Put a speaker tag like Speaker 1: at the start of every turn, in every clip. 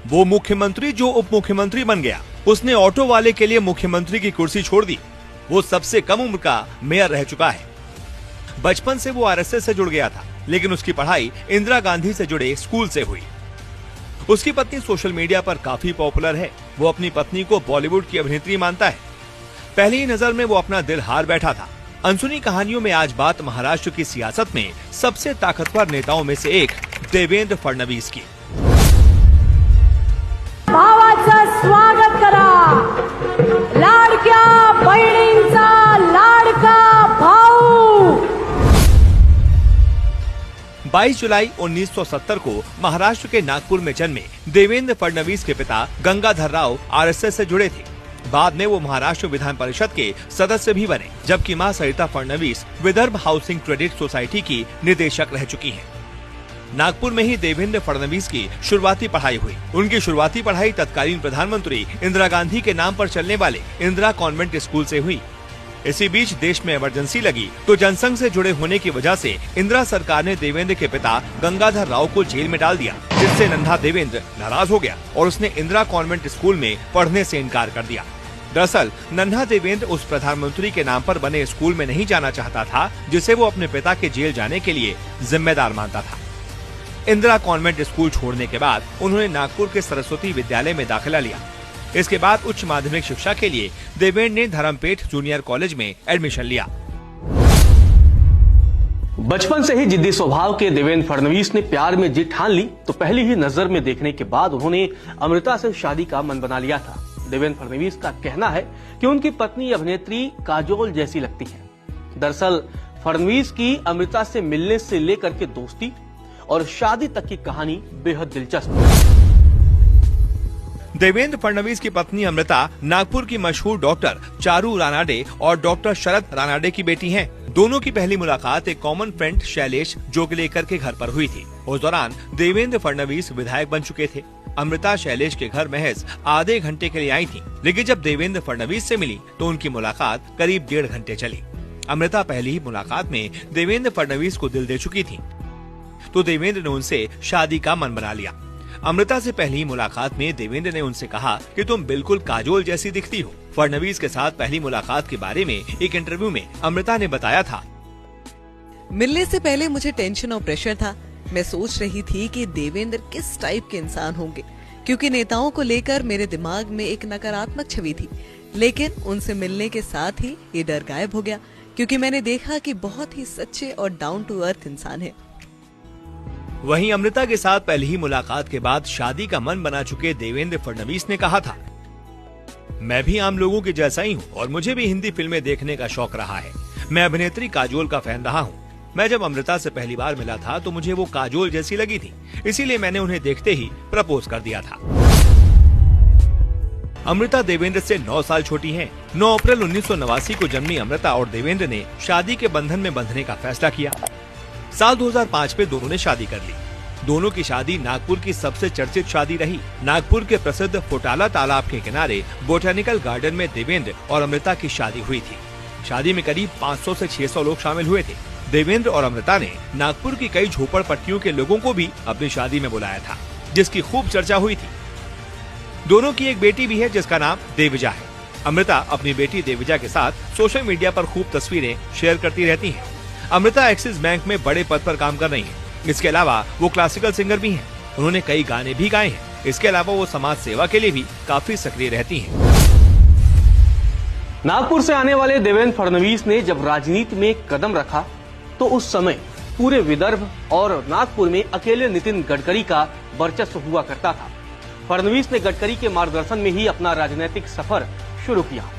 Speaker 1: वो मुख्यमंत्री जो उप मुख्यमंत्री बन गया, उसने ऑटो वाले के लिए मुख्यमंत्री की कुर्सी छोड़ दी। वो सबसे कम उम्र का मेयर रह चुका है। बचपन से वो आरएसएस से जुड़ गया था, लेकिन उसकी पढ़ाई इंदिरा गांधी से जुड़े स्कूल से हुई। उसकी पत्नी सोशल मीडिया पर काफी पॉपुलर है। वो अपनी पत्नी को बॉलीवुड की अभिनेत्री मानता है। पहली ही नजर में वो अपना दिल हार बैठा था। अनसुनी कहानियों में आज बात महाराष्ट्र की सियासत में सबसे ताकतवर नेताओं में से एक देवेंद्र फडणवीस की।
Speaker 2: भावाचं स्वागत करा, लाडक्या बहिणींचा लाडका भाऊ।
Speaker 1: 22 जुलाई 1970 को महाराष्ट्र के नागपुर में जन्मे देवेंद्र फडणवीस के पिता गंगाधर राव आरएसएस से जुड़े थे। बाद में वो महाराष्ट्र विधान परिषद के सदस्य भी बने, जबकि मां Sarita Fadnavis Vidarbha housing credit society की निदेशक रह चुकी हैं। नागपुर में ही देवेंद्र फडणवीस की शुरुआती पढ़ाई हुई। उनकी शुरुआती पढ़ाई तत्कालीन प्रधानमंत्री इंदिरा गांधी के नाम पर चलने वाले इंदिरा कॉन्वेंट स्कूल से हुई। इसी बीच देश में इमरजेंसी लगी तो जनसंघ से जुड़े होने की वजह से इंदिरा सरकार ने देवेंद्र के पिता गंगाधर राव को जेल में डाल दिया, जिससे नन्हा देवेंद्र नाराज हो गया और उसने इंदिरा कॉन्वेंट स्कूल में पढ़ने से इनकार कर दिया। दरअसल नन्हा देवेंद्र उस प्रधानमंत्री के नाम पर बने स्कूल में नहीं जाना चाहता था, जिसे वो अपने पिता के जेल जाने के लिए जिम्मेदार मानता था। इंदिरा कॉन्वेंट स्कूल छोड़ने के बाद उन्होंने नागपुर के सरस्वती विद्यालय में दाखिला लिया। इसके बाद उच्च माध्यमिक शिक्षा के लिए देवेंद्र ने धर्मपेठ जूनियर कॉलेज में एडमिशन लिया।
Speaker 3: बचपन से ही जिद्दी स्वभाव के देवेंद्र फडणवीस ने प्यार में जीत ठान ली तो पहली ही नजर में देखने के बाद उन्होंने अमृता से शादी का मन बना लिया था। देवेंद्र फडणवीस का कहना है कि उनकी पत्नी अभिनेत्री काजोल जैसी लगती है। दरअसल फडणवीस की अमृता से मिलने से लेकर के दोस्ती और शादी तक की कहानी बेहद दिलचस्प है।
Speaker 1: देवेंद्र फडणवीस की पत्नी अमृता नागपुर की मशहूर डॉक्टर चारू रानाडे और डॉक्टर शरद रानाडे की बेटी हैं। दोनों की पहली मुलाकात एक कॉमन फ्रेंड शैलेश जोगलेकर के घर पर हुई थी। उस दौरान देवेंद्र फडणवीस विधायक बन चुके थे। अमृता शैलेश के घर महज आधे घंटे के लिए आई थी, लेकिन जब देवेंद्र फडणवीस से मिली तो उनकी मुलाकात करीब 1.5 घंटे चली। अमृता पहली ही मुलाकात में देवेंद्र फडणवीस को दिल दे चुकी थी, तो देवेंद्र ने उनसे शादी का मन बना लिया। अमृता से पहली ही मुलाकात में देवेंद्र ने उनसे कहा कि तुम बिल्कुल काजोल जैसी दिखती हो। फडणवीस के साथ पहली मुलाकात के बारे में एक इंटरव्यू में अमृता ने बताया था,
Speaker 4: मिलने से पहले मुझे टेंशन और प्रेशर था। मैं सोच रही थी कि देवेंद्र किस टाइप के इंसान होंगे, क्योंकि नेताओं को लेकर मेरे दिमाग में एक नकारात्मक छवि थी। लेकिन उनसे मिलने के साथ ही ये डर गायब हो गया, क्योंकि मैंने देखा कि बहुत ही सच्चे और डाउन टू अर्थ इंसान है।
Speaker 1: वहीं अमृता के साथ पहली ही मुलाकात के बाद शादी का मन बना चुके देवेंद्र फडणवीस ने कहा था, मैं भी आम लोगों के जैसा ही हूँ और मुझे भी हिंदी फिल्में देखने का शौक रहा है। मैं अभिनेत्री काजोल का फैन रहा हूँ। मैं जब अमृता से पहली बार मिला था तो मुझे वो काजोल जैसी लगी थी, इसीलिए मैंने उन्हें देखते ही प्रपोज कर दिया था। अमृता देवेंद्र से 9 साल छोटी हैं। 9 अप्रैल 1989 को जन्मी अमृता और देवेंद्र ने शादी के बंधन में बंधने का फैसला किया। साल 2005 में दोनों ने शादी कर ली। दोनों की शादी नागपुर की सबसे चर्चित शादी रही। नागपुर के प्रसिद्ध फोटाला तालाब के किनारे बोटेनिकल गार्डन में देवेंद्र और अमृता की शादी हुई थी। शादी में करीब 500 से 600 लोग शामिल हुए थे। देवेंद्र और अमृता ने नागपुर की कई झोपड़पट्टियों के लोगों को भी अपनी शादी में बुलाया था, जिसकी खूब चर्चा हुई थी। दोनों की एक बेटी भी है जिसका नाम देविजा है। अमृता अपनी बेटी देविजा के साथ सोशल मीडिया पर खूब तस्वीरें शेयर करती रहती हैं। अमृता एक्सिस बैंक में बड़े पद पर काम कर रही हैं। इसके अलावा वो क्लासिकल सिंगर भी हैं। उन्होंने कई गाने भी गाए हैं। इसके अलावा वो समाज सेवा के लिए भी काफी सक्रिय रहती हैं।
Speaker 3: नागपुर से आने वाले देवेंद्र फडणवीस ने जब राजनीति में कदम रखा तो उस समय पूरे विदर्भ और नागपुर में अकेले नितिन गडकरी का वर्चस्व हुआ करता था। फडणवीस ने गडकरी के मार्गदर्शन में ही अपना राजनीतिक सफर शुरू किया।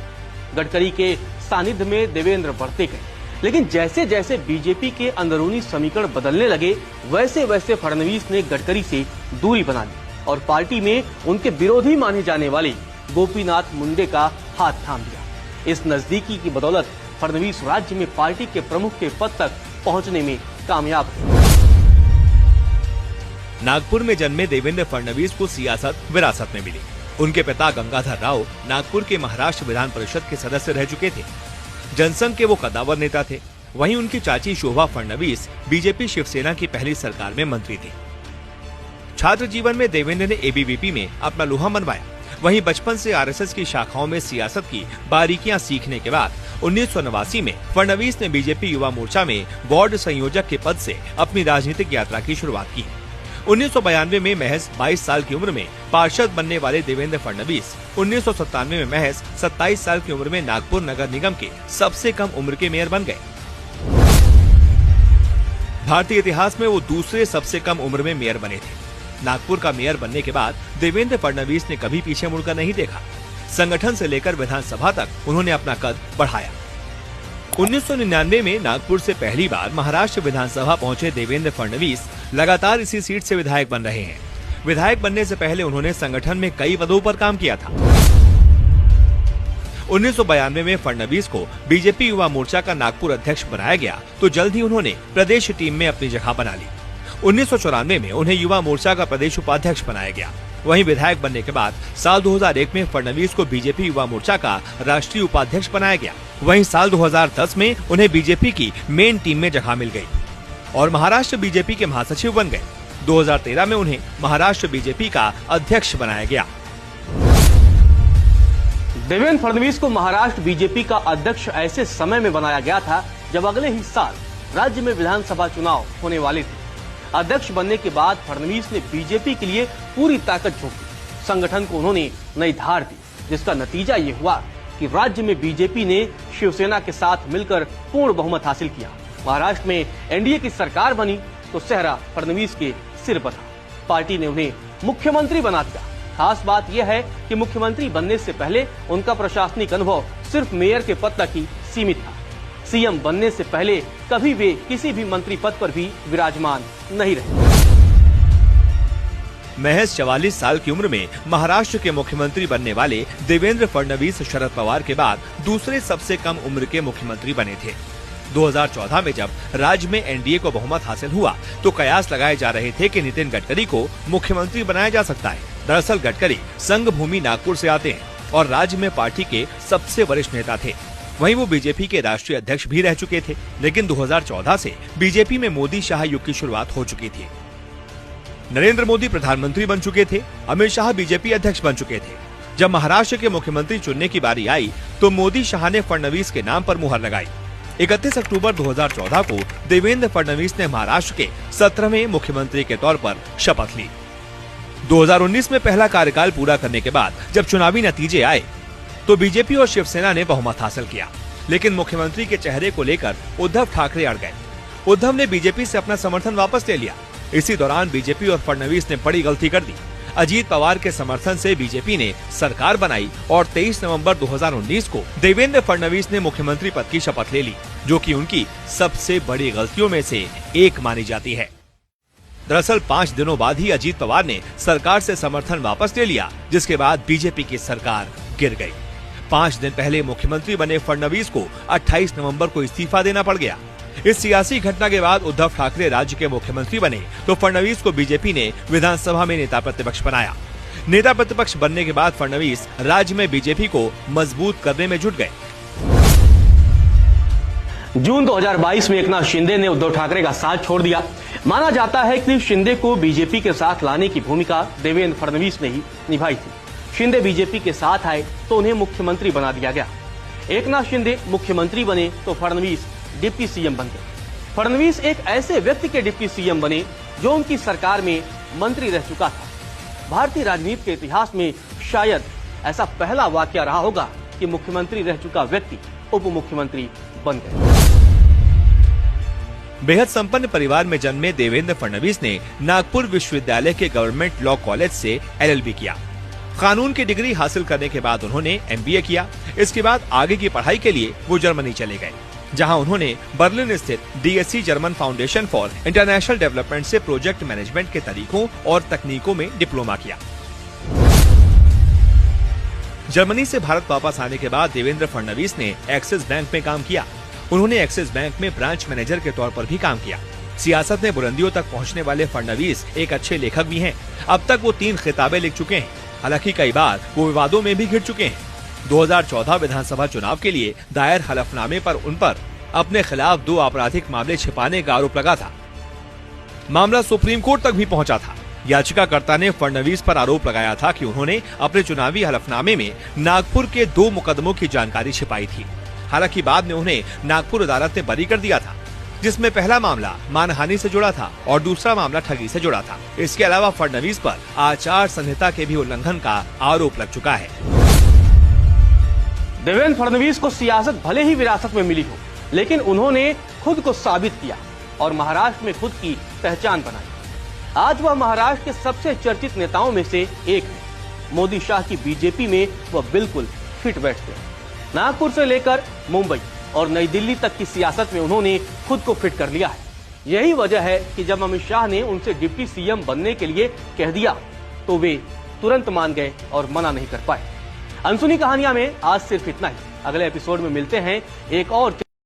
Speaker 3: गडकरी के सानिध्य में देवेंद्र बढ़ते गए, लेकिन जैसे जैसे बीजेपी के अंदरूनी समीकरण बदलने लगे, वैसे वैसे फडणवीस ने गडकरी से दूरी बना ली और पार्टी में उनके विरोधी माने जाने वाले गोपीनाथ मुंडे का हाथ थाम दिया। इस नजदीकी की बदौलत फडणवीस राज्य में पार्टी के प्रमुख के पद तक पहुंचने में कामयाब हुए।
Speaker 1: नागपुर में जन्मे देवेंद्र फडणवीस को सियासत विरासत में मिली। उनके पिता गंगाधर राव नागपुर के महाराष्ट्र विधान परिषद के सदस्य रह चुके थे। जनसंघ के वो कद्दावर नेता थे। वहीं उनकी चाची शोभा फडणवीस बीजेपी शिवसेना की पहली सरकार में मंत्री थी। छात्र जीवन में देवेंद्र ने एबीवीपी में अपना लोहा मनवाया। वहीं बचपन से आरएसएस की शाखाओं में सियासत की बारीकियां सीखने के बाद 1989 में फडणवीस ने बीजेपी युवा मोर्चा में वार्ड संयोजक के पद से अपनी राजनीतिक यात्रा की शुरुआत की। 1992 में महज 22 साल की उम्र में पार्षद बनने वाले देवेंद्र फडणवीस 1997 में महज 27 साल की उम्र में नागपुर नगर निगम के सबसे कम उम्र के मेयर बन गए। भारतीय इतिहास में वो दूसरे सबसे कम उम्र में मेयर बने थे। नागपुर का मेयर बनने के बाद देवेंद्र फडणवीस ने कभी पीछे मुड़कर नहीं देखा। संगठन से लेकर विधानसभा तक उन्होंने अपना कद बढ़ाया। 1999 में नागपुर से पहली बार महाराष्ट्र विधानसभा पहुंचे देवेंद्र फडणवीस लगातार इसी सीट से विधायक बन रहे हैं। विधायक बनने से पहले उन्होंने संगठन में कई पदों पर काम किया था। 1992 में फडणवीस को बीजेपी युवा मोर्चा का नागपुर अध्यक्ष बनाया गया तो जल्द ही उन्होंने प्रदेश टीम में अपनी जगह बना ली। 1994 में उन्हें युवा मोर्चा का प्रदेश उपाध्यक्ष बनाया गया। वहीं विधायक बनने के बाद साल 2001 में फडणवीस को बीजेपी युवा मोर्चा का राष्ट्रीय उपाध्यक्ष बनाया गया। वहीं साल 2010 में उन्हें बीजेपी की मेन टीम में जगह मिल गई और महाराष्ट्र बीजेपी के महासचिव बन गए। 2013 में उन्हें महाराष्ट्र बीजेपी का अध्यक्ष बनाया गया।
Speaker 3: देवेंद्र फडणवीस को महाराष्ट्र बीजेपी का अध्यक्ष ऐसे समय में बनाया गया था जब अगले ही साल राज्य में विधानसभा चुनाव होने वाले थे। अध्यक्ष बनने के बाद फडणवीस ने बीजेपी के लिए पूरी ताकत झोंक दी। संगठन को उन्होंने नई धार दी, जिसका नतीजा ये हुआ कि राज्य में बीजेपी ने शिवसेना के साथ मिलकर पूर्ण बहुमत हासिल किया। महाराष्ट्र में एनडीए की सरकार बनी तो सेहरा फडणवीस के सिर पर था। पार्टी ने उन्हें मुख्यमंत्री बना दिया। खास बात यह है कि मुख्यमंत्री बनने से पहले उनका प्रशासनिक अनुभव सिर्फ मेयर के पद तक ही सीमित था। सीएम बनने से पहले कभी वे किसी भी मंत्री पद पर भी विराजमान नहीं रहे।
Speaker 1: महज 44 साल की उम्र में महाराष्ट्र के मुख्यमंत्री बनने वाले देवेंद्र फडणवीस शरद पवार के बाद दूसरे सबसे कम उम्र के मुख्यमंत्री बने थे। 2014 में जब राज्य में एनडीए को बहुमत हासिल हुआ तो कयास लगाए जा रहे थे कि नितिन गडकरी को मुख्यमंत्री बनाया जा सकता है। दरअसल गडकरी संघ भूमि नागपुर से आते हैं और राज्य में पार्टी के सबसे वरिष्ठ नेता थे। वहीं वो बीजेपी के राष्ट्रीय अध्यक्ष भी रह चुके थे। लेकिन 2014 से बीजेपी में मोदी शाह युग की शुरुआत हो चुकी थी। नरेंद्र मोदी प्रधानमंत्री बन चुके थे, अमित शाह बीजेपी अध्यक्ष बन चुके थे। जब महाराष्ट्र के मुख्यमंत्री चुनने की बारी आई तो मोदी शाह ने फडणवीस के नाम पर मुहर लगाई। 31 अक्टूबर 2014 को देवेंद्र फडणवीस ने महाराष्ट्र के 17वें मुख्यमंत्री के तौर पर शपथ ली। 2019 में पहला कार्यकाल पूरा करने के बाद जब चुनावी नतीजे आए तो बीजेपी और शिवसेना ने बहुमत हासिल किया। लेकिन मुख्यमंत्री के चेहरे को लेकर उद्धव ठाकरे अड़ गए। उद्धव ने बीजेपी से अपना समर्थन वापस ले लिया। इसी दौरान बीजेपी और फडणवीस ने बड़ी गलती कर दी। अजीत पवार के समर्थन से बीजेपी ने सरकार बनाई और 23 नवंबर 2019 को देवेंद्र फडणवीस ने मुख्यमंत्री पद की शपथ ले ली, जो कि उनकी सबसे बड़ी गलतियों में से एक मानी जाती है। दरअसल 5 दिनों बाद ही अजीत पवार ने सरकार से समर्थन वापस ले लिया, जिसके बाद बीजेपी की सरकार गिर गई। 5 दिन पहले मुख्यमंत्री बने फडणवीस को 28 नवंबर को इस्तीफा देना पड़ गया। इस सियासी घटना के बाद उद्धव ठाकरे राज्य के मुख्यमंत्री बने तो फडणवीस को बीजेपी ने विधानसभा में नेता प्रतिपक्ष बनाया। नेता प्रतिपक्ष बनने के बाद फडणवीस राज्य में बीजेपी को मजबूत करने में जुट गए।
Speaker 3: जून 2022 में एकनाथ शिंदे ने उद्धव ठाकरे का साथ छोड़ दिया। माना जाता है कि शिंदे को बीजेपी के साथ लाने की भूमिका देवेंद्र फडणवीस ने ही निभाई थी। शिंदे बीजेपी के साथ आए तो उन्हें मुख्यमंत्री बना दिया गया। एकनाथ शिंदे मुख्यमंत्री बने तो फडणवीस डिप्टी सीएम बन गए। फडणवीस एक ऐसे व्यक्ति के डिप्टी सीएम बने जो उनकी सरकार में मंत्री रह चुका था। भारतीय राजनीति के इतिहास में शायद ऐसा पहला वाकया रहा होगा कि मुख्यमंत्री रह चुका व्यक्ति उप मुख्यमंत्री बन गए।
Speaker 1: बेहद संपन्न परिवार में जन्मे देवेंद्र फडणवीस ने नागपुर विश्वविद्यालय के गवर्नमेंट लॉ कॉलेज से एलएलबी किया। कानून की डिग्री हासिल करने के बाद उन्होंने एमबीए किया। इसके बाद आगे की पढ़ाई के लिए वो जर्मनी चले गए, जहां उन्होंने बर्लिन स्थित DSC German foundation for international development से प्रोजेक्ट मैनेजमेंट के तरीकों और तकनीकों में डिप्लोमा किया। जर्मनी से भारत वापस आने के बाद देवेंद्र फडणवीस ने एक्सिस बैंक में काम किया। उन्होंने एक्सिस बैंक में ब्रांच मैनेजर के तौर पर भी काम किया। सियासत में बुलंदियों तक पहुंचने वाले फडणवीस एक अच्छे लेखक भी हैं। अब तक वो 3 किताबें लिख चुके हैं। हालांकि कई बार वो विवादों में भी घिर चुके हैं। 2014 विधानसभा चुनाव के लिए दायर हलफनामे पर उन पर अपने खिलाफ 2 आपराधिक मामले छिपाने का आरोप लगा था। मामला सुप्रीम कोर्ट तक भी पहुंचा था। याचिकाकर्ता ने फडणवीस पर आरोप लगाया था कि उन्होंने अपने चुनावी हलफनामे में नागपुर के 2 मुकदमों की जानकारी छिपाई थी। हालांकि बाद में उन्हें नागपुर अदालत ने बरी कर दिया था, जिसमें पहला मामला मानहानि से जुड़ा था और दूसरा मामला ठगी से जुड़ा था। इसके अलावा फडणवीस पर आचार संहिता के भी उल्लंघन का आरोप लग चुका है।
Speaker 3: देवेंद्र फडणवीस को सियासत भले ही विरासत में मिली हो, लेकिन उन्होंने खुद को साबित किया और महाराष्ट्र में खुद की पहचान बनाई। आज वह महाराष्ट्र के सबसे चर्चित नेताओं में से एक है। मोदी शाह की बीजेपी में वह बिल्कुल फिट बैठते हैं। नागपुर से लेकर मुंबई और नई दिल्ली तक की सियासत में उन्होंने खुद को फिट कर लिया है। यही वजह है कि जब अमित शाह ने उनसे डिप्टी सीएम बनने के लिए कह दिया तो वे तुरंत मान गए और मना नहीं कर पाए। अनसुनी कहानियां में आज सिर्फ इतना ही। अगले एपिसोड में मिलते हैं एक और